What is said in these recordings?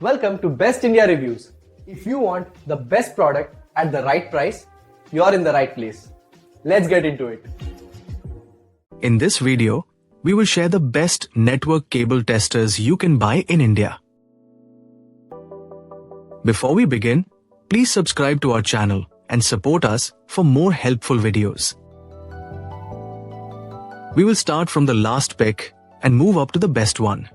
Welcome to Best India Reviews. If you want the best product at the right price, you're in the right place. Let's get into it. In this video, we will share the best network cable testers you can buy in India. Before we begin, please subscribe to our channel and support us for more helpful videos. We will start from the last pick and move up to the best one.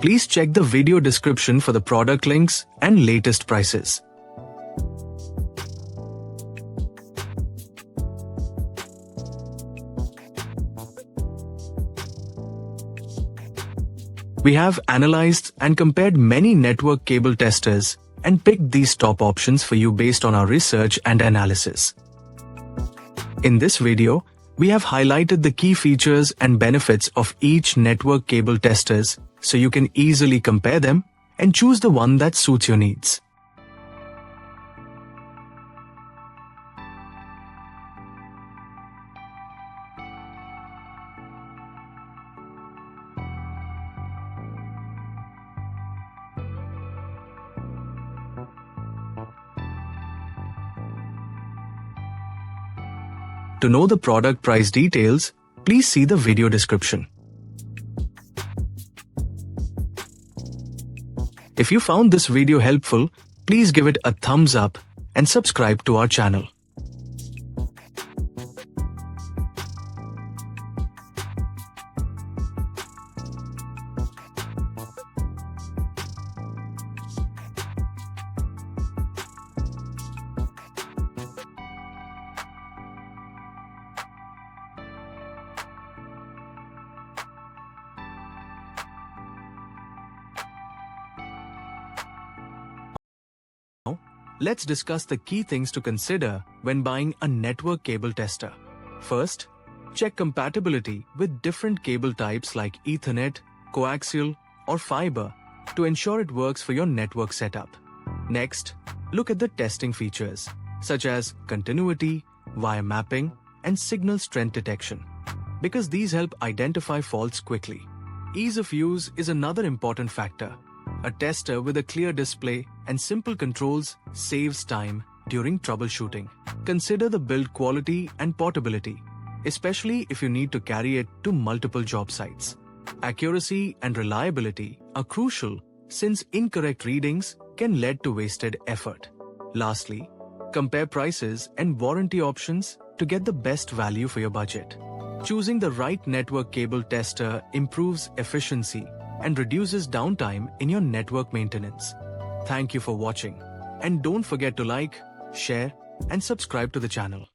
Please check the video description for the product links and latest prices. We have analyzed and compared many network cable testers and picked these top options for you based on our research and analysis. In this video, we have highlighted the key features and benefits of each network cable testers so you can easily compare them and choose the one that suits your needs. To know the product price details, please see the video description. If you found this video helpful, please give it a thumbs up and subscribe to our channel. Let's discuss the key things to consider when buying a network cable tester. First, check compatibility with different cable types like Ethernet, coaxial, or fiber to ensure it works for your network setup. Next, look at the testing features such as continuity, wire mapping, and signal strength detection, because these help identify faults quickly. Ease of use is another important factor. A tester with a clear display and simple controls saves time during troubleshooting. Consider the build quality and portability, especially if you need to carry it to multiple job sites. Accuracy and reliability are crucial since incorrect readings can lead to wasted effort. Lastly, compare prices and warranty options to get the best value for your budget. Choosing the right network cable tester improves efficiency and reduces downtime in your network maintenance. Thank you for watching, and don't forget to like, share, and subscribe to the channel.